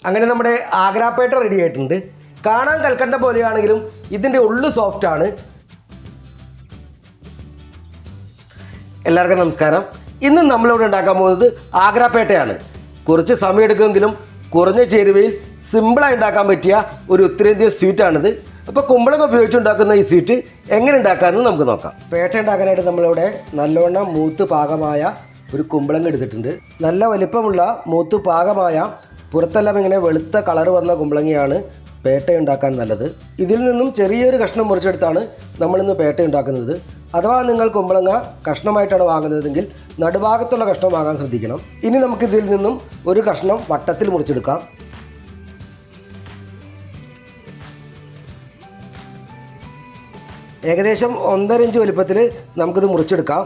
അങ്ങനെ നമ്മുടെ ആഗ്രാപേട്ട റെഡി ആയിട്ടുണ്ട്. കാണാൻ കൽക്കണ്ട പോലെയാണെങ്കിലും ഇതിൻ്റെ ഉള്ളു സോഫ്റ്റാണ്. എല്ലാവർക്കും നമസ്കാരം. ഇന്ന് നമ്മളിവിടെ ഉണ്ടാക്കാൻ പോകുന്നത് ആഗ്രാപേട്ടയാണ്. കുറച്ച് സമയമെടുക്കുമെങ്കിലും കുറഞ്ഞ ചേരുവയിൽ സിമ്പിളായി ഉണ്ടാക്കാൻ പറ്റിയ ഒരു ഉത്തരേന്ത്യൻ സ്വീറ്റാണിത്. അപ്പോൾ കുമ്പളങ്ങ ഉപയോഗിച്ചുണ്ടാക്കുന്ന ഈ സ്വീറ്റ് എങ്ങനെ ഉണ്ടാക്കാമെന്ന് നമുക്ക് നോക്കാം. പേട്ട ഉണ്ടാക്കാനായിട്ട് നമ്മളിവിടെ നല്ലവണ്ണം മൂത്ത് പാകമായ ഒരു കുമ്പളങ്ങ എടുത്തിട്ടുണ്ട്. നല്ല വലിപ്പമുള്ള മൂത്ത് പാകമായ പുറത്തെല്ലാം ഇങ്ങനെ വെളുത്ത കളർ വന്ന കുമ്പളങ്ങയാണ് പേട്ട ഉണ്ടാക്കാൻ നല്ലത്. ഇതിൽ നിന്നും ചെറിയൊരു കഷ്ണം മുറിച്ചെടുത്താണ് നമ്മളിന്ന് പേട്ട ഉണ്ടാക്കുന്നത്. അഥവാ നിങ്ങൾ കുമ്പളങ്ങ കഷ്ണമായിട്ടാണ് വാങ്ങുന്നതെങ്കിൽ നടുഭാഗത്തുള്ള കഷ്ണം വാങ്ങാൻ ശ്രദ്ധിക്കണം. ഇനി നമുക്കിതിൽ നിന്നും ഒരു കഷ്ണം വട്ടത്തിൽ മുറിച്ചെടുക്കാം. ഏകദേശം 1.5 ഇഞ്ച് വലിപ്പത്തിൽ നമുക്കിത് മുറിച്ചെടുക്കാം.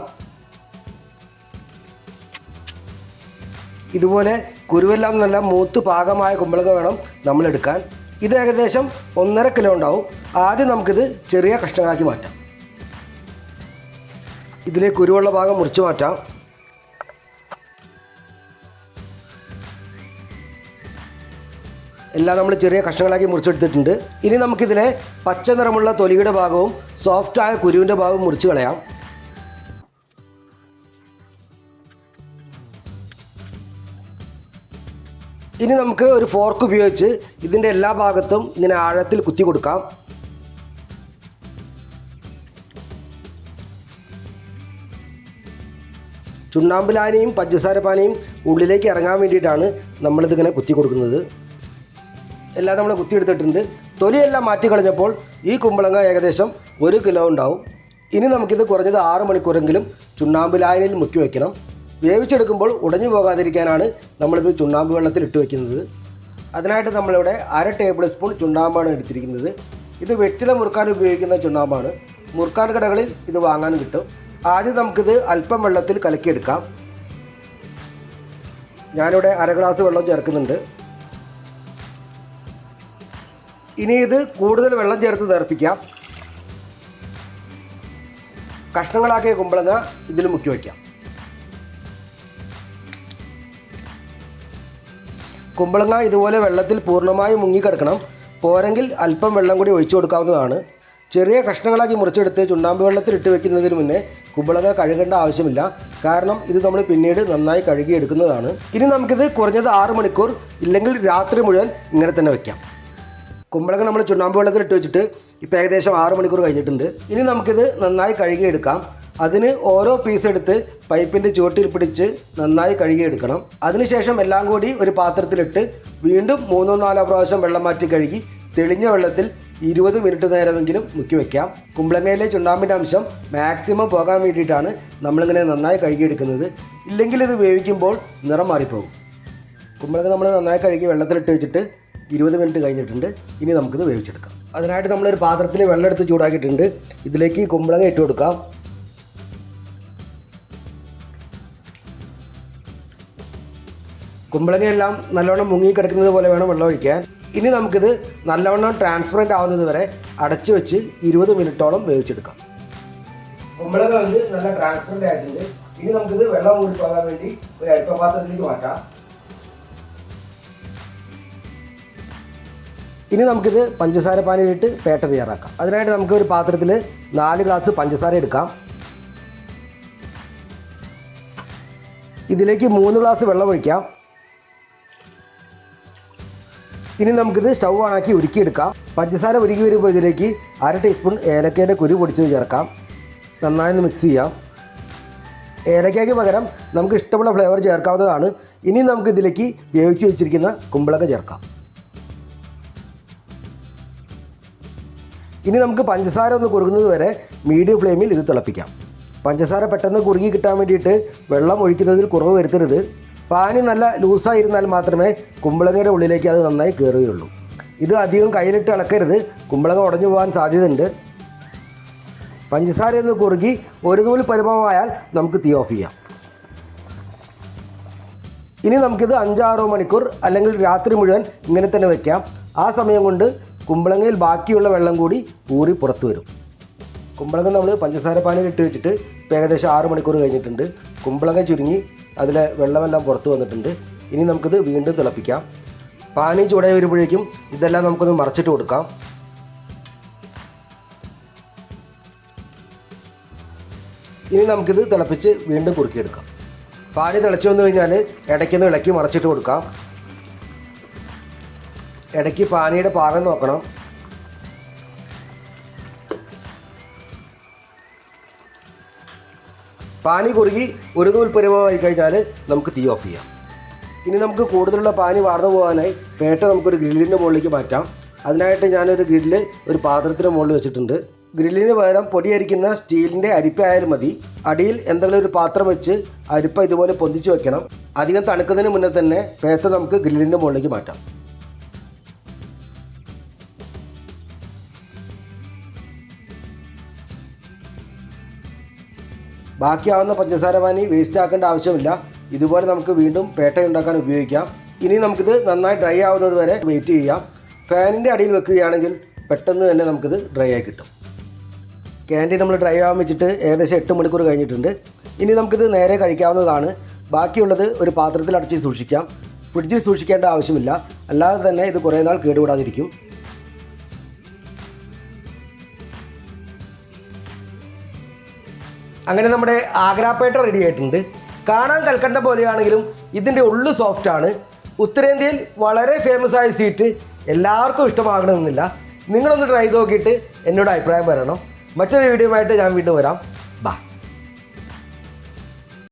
ഇതുപോലെ കുരുവെല്ലാം നല്ല മൂത്ത് പാകമായ കുമ്പളങ്ങ വേണം നമ്മളെടുക്കാൻ. ഇത് ഏകദേശം 1.5 കിലോ ഉണ്ടാവും. ആദ്യം നമുക്കിത് ചെറിയ കഷ്ണങ്ങളാക്കി മാറ്റാം. ഇതിലെ കുരുവുള്ള ഭാഗം മുറിച്ച് മാറ്റാം. എല്ലാം നമ്മൾ ചെറിയ കഷ്ണങ്ങളാക്കി മുറിച്ചെടുത്തിട്ടുണ്ട്. ഇനി നമുക്കിതിലെ പച്ച നിറമുള്ള തൊലിയുടെ ഭാഗവും സോഫ്റ്റായ കുരുവിൻ്റെ ഭാഗവും മുറിച്ച് കളയാം. ഇനി നമുക്ക് ഒരു ഫോർക്ക് ഉപയോഗിച്ച് ഇതിൻ്റെ എല്ലാ ഭാഗത്തും ഇങ്ങനെ ആഴത്തിൽ കുത്തി കൊടുക്കാം. ചുണ്ണാമ്പിലാനയും പഞ്ചസാരപ്പാനയും ഉള്ളിലേക്ക് ഇറങ്ങാൻ വേണ്ടിയിട്ടാണ് നമ്മളിതിങ്ങനെ കുത്തി കൊടുക്കുന്നത്. എല്ലാം നമ്മൾ കുത്തിയെടുത്തിട്ടുണ്ട്. തൊലിയെല്ലാം മാറ്റി കളഞ്ഞപ്പോൾ ഈ കുമ്പളങ്ങ ഏകദേശം 1 കിലോ ഉണ്ടാവും. ഇനി നമുക്കിത് കുറഞ്ഞത് 6 മണിക്കൂറെങ്കിലും ചുണ്ണാമ്പിലായനിൽ മുക്കി വയ്ക്കണം. വേവിച്ചെടുക്കുമ്പോൾ ഉടഞ്ഞു പോകാതിരിക്കാനാണ് നമ്മളിത് ചുണ്ണാമ്പ് വെള്ളത്തിൽ ഇട്ട് വയ്ക്കുന്നത്. അതിനായിട്ട് നമ്മളിവിടെ 1/2 ടേബിൾ സ്പൂൺ ചുണ്ണാമ്പാണ് എടുത്തിരിക്കുന്നത്. ഇത് വെറ്റില മുറുക്കാൻ ഉപയോഗിക്കുന്ന ചുണ്ണാമ്പാണ്. മുറുക്കാൻ കടകളിൽ ഇത് വാങ്ങാൻ കിട്ടും. ആദ്യം നമുക്കിത് അല്പം വെള്ളത്തിൽ കലക്കിയെടുക്കാം. ഞാനിവിടെ 1/2 ഗ്ലാസ് വെള്ളം ചേർക്കുന്നുണ്ട്. ഇനി ഇത് കൂടുതൽ വെള്ളം ചേർത്ത് നേർപ്പിക്കാം. കഷ്ണങ്ങളാക്കിയ കുമ്പളങ്ങ ഇതിൽ മുക്കി വയ്ക്കാം. കുമ്പളങ്ങ ഇതുപോലെ വെള്ളത്തിൽ പൂർണ്ണമായും മുങ്ങിക്കിടക്കണം. പോരെങ്കിൽ അല്പം വെള്ളം കൂടി ഒഴിച്ചു കൊടുക്കാവുന്നതാണ്. ചെറിയ കഷ്ണങ്ങളാക്കി മുറിച്ചെടുത്ത് ചുണ്ണാമ്പ് വെള്ളത്തിൽ ഇട്ട് വെക്കുന്നതിന് മുന്നേ കുമ്പളങ്ങ കഴുകേണ്ട ആവശ്യമില്ല. കാരണം ഇത് നമ്മൾ പിന്നീട് നന്നായി കഴുകിയെടുക്കുന്നതാണ്. ഇനി നമുക്കിത് കുറഞ്ഞത് 6 മണിക്കൂർ ഇല്ലെങ്കിൽ രാത്രി മുഴുവൻ ഇങ്ങനെ തന്നെ വയ്ക്കാം. കുമ്പളങ്ങ നമ്മൾ ചുണ്ണാമ്പ് വെള്ളത്തിൽ ഇട്ട് വെച്ചിട്ട് ഇപ്പോൾ ഏകദേശം 6 മണിക്കൂർ കഴിഞ്ഞിട്ടുണ്ട്. ഇനി നമുക്കിത് നന്നായി കഴുകിയെടുക്കാം. അതിന് ഓരോ പീസ് എടുത്ത് പൈപ്പിൻ്റെ ചുവട്ടിൽ പിടിച്ച് നന്നായി കഴുകിയെടുക്കണം. അതിനുശേഷം എല്ലാം കൂടി ഒരു പാത്രത്തിലിട്ട് വീണ്ടും 3-4 പ്രാവശ്യം വെള്ളം മാറ്റി കഴുകി തെളിഞ്ഞ വെള്ളത്തിൽ 20 മിനിറ്റ് നേരമെങ്കിലും മുക്കി വയ്ക്കാം. കുമ്പളങ്ങയിലെ ചുണ്ണാമ്പിൻ്റെ അംശം മാക്സിമം പോകാൻ വേണ്ടിയിട്ടാണ് നമ്മളിങ്ങനെ നന്നായി കഴുകിയെടുക്കുന്നത്. ഇല്ലെങ്കിൽ ഇത് വേവിക്കുമ്പോൾ നിറം മാറിപ്പോകും. കുമ്പളങ്ങ നമ്മൾ നന്നായി കഴുകി വെള്ളത്തിലിട്ട് വെച്ചിട്ട് 20 മിനിറ്റ് കഴിഞ്ഞിട്ടുണ്ട്. ഇനി നമുക്കിത് വേവിച്ചെടുക്കാം. അതിനായിട്ട് നമ്മളൊരു പാത്രത്തിൽ വെള്ളം എടുത്ത് ചൂടാക്കിയിട്ടുണ്ട്. ഇതിലേക്ക് കുമ്പളങ്ങ ഇട്ട് കൊടുക്കാം. കുമ്പളങ്ങയെല്ലാം നല്ലവണ്ണം മുങ്ങിക്കിടക്കുന്നത് പോലെ വേണം വെള്ളം ഒഴിക്കാൻ. ഇനി നമുക്കിത് നല്ലവണ്ണം ട്രാൻസ്പെറൻറ്റ് ആവുന്നത് വരെ അടച്ചു വെച്ച് 20 മിനിറ്റോളം വേവിച്ചെടുക്കാം. കുമ്പളങ്ങ വന്ന് നല്ല ട്രാൻസ്പെറൻറ്റ് ആയിട്ടുണ്ട്. ഇനി നമുക്കിത് വെള്ളം ഊറിപ്പോകാൻ വേണ്ടി ഒരു അരിപ്പപാത്രത്തിലേക്ക് മാറ്റാം. ഇനി നമുക്കിത് പഞ്ചസാര പാനിയിലിട്ട് പേട്ട തയ്യാറാക്കാം. അതിനായിട്ട് നമുക്ക് ഒരു പാത്രത്തിൽ 4 ഗ്ലാസ് പഞ്ചസാര എടുക്കാം. ഇതിലേക്ക് 3 ഗ്ലാസ് വെള്ളം ഒഴിക്കാം. ഇനി നമുക്കിത് സ്റ്റൗ ഓണാക്കി ഉരുക്കിയെടുക്കാം. പഞ്ചസാര ഉരുക്കി വരുമ്പോൾ ഇതിലേക്ക് 1/2 ടീസ്പൂൺ ഏലക്കയുടെ കുരു പൊടിച്ചത് ചേർക്കാം. നന്നായി മിക്സ് ചെയ്യാം. ഏലക്കയ്ക്ക് പകരം നമുക്ക് ഇഷ്ടമുള്ള ഫ്ലേവർ ചേർക്കാവുന്നതാണ്. ഇനി നമുക്കിതിലേക്ക് വേവിച്ച് വെച്ചിരിക്കുന്ന കുമ്പളങ്ങ ചേർക്കാം. ഇനി നമുക്ക് പഞ്ചസാര ഒന്ന് കുറുകുന്നത് വരെ മീഡിയം ഫ്ലെയിമിൽ ഇത് തിളപ്പിക്കാം. പഞ്ചസാര പെട്ടെന്ന് കുറുകി കിട്ടാൻ വേണ്ടിയിട്ട് വെള്ളം ഒഴിക്കുന്നതിൽ കുറവ് വരുത്തരുത്. പാനി നല്ല ലൂസായിരുന്നാൽ മാത്രമേ കുമ്പളങ്ങയുടെ ഉള്ളിലേക്ക് അത് നന്നായി കയറുകയുള്ളൂ. ഇത് അധികം കയ്യിലിട്ട് ഇളക്കരുത്. കുമ്പളങ്ങ ഉടഞ്ഞു പോകാൻ സാധ്യതയുണ്ട്. പഞ്ചസാര ഒന്ന് കുറുകി 1 നൂൽ പരുവമായാൽ നമുക്ക് തീ ഓഫ് ചെയ്യാം. ഇനി നമുക്കിത് 5-6 മണിക്കൂർ അല്ലെങ്കിൽ രാത്രി മുഴുവൻ ഇങ്ങനെ തന്നെ വയ്ക്കാം. ആ സമയം കൊണ്ട് കുമ്പളങ്ങയിൽ ബാക്കിയുള്ള വെള്ളം കൂടി ഊറി പുറത്തു വരും. കുമ്പളങ്ങ നമ്മൾ പഞ്ചസാര പാനിയിൽ ഇട്ട് വെച്ചിട്ട് ഇപ്പോൾ ഏകദേശം 6 മണിക്കൂർ കഴിഞ്ഞിട്ടുണ്ട്. കുമ്പളങ്ങ ചുരുങ്ങി അതിലെ വെള്ളമെല്ലാം പുറത്ത് വന്നിട്ടുണ്ട്. ഇനി നമുക്കിത് വീണ്ടും തിളപ്പിക്കാം. പാനി ചൂടായി വരുമ്പോഴേക്കും ഇതെല്ലാം നമുക്കൊന്ന് മറച്ചിട്ട് കൊടുക്കാം. ഇനി നമുക്കിത് തിളപ്പിച്ച് വീണ്ടും കുറുക്കിയെടുക്കാം. പാനി തിളച്ച് വന്നു കഴിഞ്ഞാൽ ഇടയ്ക്കൊന്ന് ഇളക്കി മറച്ചിട്ട് കൊടുക്കാം. ഇടയ്ക്ക് പാനിയുടെ പാകം നോക്കണം. പാനി കുറുകി ഒരു നൂൽ പരുവമായി കഴിഞ്ഞാൽ നമുക്ക് തീ ഓഫ് ചെയ്യാം. ഇനി നമുക്ക് കൂടുതലുള്ള പാനി വാർന്നു പോകാനായി പേട്ട നമുക്കൊരു ഗ്രില്ലിൻ്റെ മുകളിലേക്ക് മാറ്റാം. അതിനായിട്ട് ഞാനൊരു ഗ്രില്ല് ഒരു പാത്രത്തിന് മുകളിൽ വെച്ചിട്ടുണ്ട്. ഗ്രില്ലിന് പകരം പൊടിയരിക്കുന്ന സ്റ്റീലിൻ്റെ അരിപ്പയായാലും മതി. അടിയിൽ എന്തെങ്കിലും ഒരു പാത്രം വെച്ച് അരിപ്പ ഇതുപോലെ പൊന്തിച്ച് വെക്കണം. അധികം തണുക്കുന്നതിന് മുന്നേ തന്നെ പേട്ട നമുക്ക് ഗ്രില്ലിൻ്റെ മുകളിലേക്ക് മാറ്റാം. ബാക്കിയാവുന്ന പഞ്ചസാര പാനി വേസ്റ്റ് ആക്കേണ്ട ആവശ്യമില്ല. ഇതുപോലെ നമുക്ക് വീണ്ടും പേട്ട ഉണ്ടാക്കാൻ ഉപയോഗിക്കാം. ഇനി നമുക്കിത് നന്നായി ഡ്രൈ ആവുന്നത് വരെ വെയിറ്റ് ചെയ്യാം. ഫാനിൻ്റെ അടിയിൽ വെക്കുകയാണെങ്കിൽ പെട്ടെന്ന് തന്നെ നമുക്കിത് ഡ്രൈ ആയി കിട്ടും. ക്യാൻഡി നമ്മൾ ഡ്രൈ ആവാൻ വെച്ചിട്ട് ഏകദേശം 8 മണിക്കൂർ കഴിഞ്ഞിട്ടുണ്ട്. ഇനി നമുക്കിത് നേരെ കഴിക്കാവുന്നതാണ്. ബാക്കിയുള്ളത് ഒരു പാത്രത്തിൽ അടച്ച് സൂക്ഷിക്കാം. ഫ്രിഡ്ജിൽ സൂക്ഷിക്കേണ്ട ആവശ്യമില്ല. അല്ലാതെ തന്നെ ഇത് കുറേ നാൾ കേടുകൂടാതിരിക്കും. അങ്ങനെ നമ്മുടെ ആഗ്രാപേട്ട റെഡി ആയിട്ടുണ്ട്. കാണാൻ കൽക്കണ്ട പോലെയാണെങ്കിലും ഇതിൻ്റെ ഉള്ളു സോഫ്റ്റാണ്. ഉത്തരേന്ത്യയിൽ വളരെ ഫേമസ് ആയ സ്വീറ്റ് എല്ലാവർക്കും ഇഷ്ടമാകണമെന്നില്ല. നിങ്ങളൊന്ന് ട്രൈ ചെയ്ത് നോക്കിയിട്ട് എന്നോട് അഭിപ്രായം പറയണം. മറ്റൊരു വീഡിയോയുമായിട്ട് ഞാൻ വീണ്ടും വരാം. ബൈ.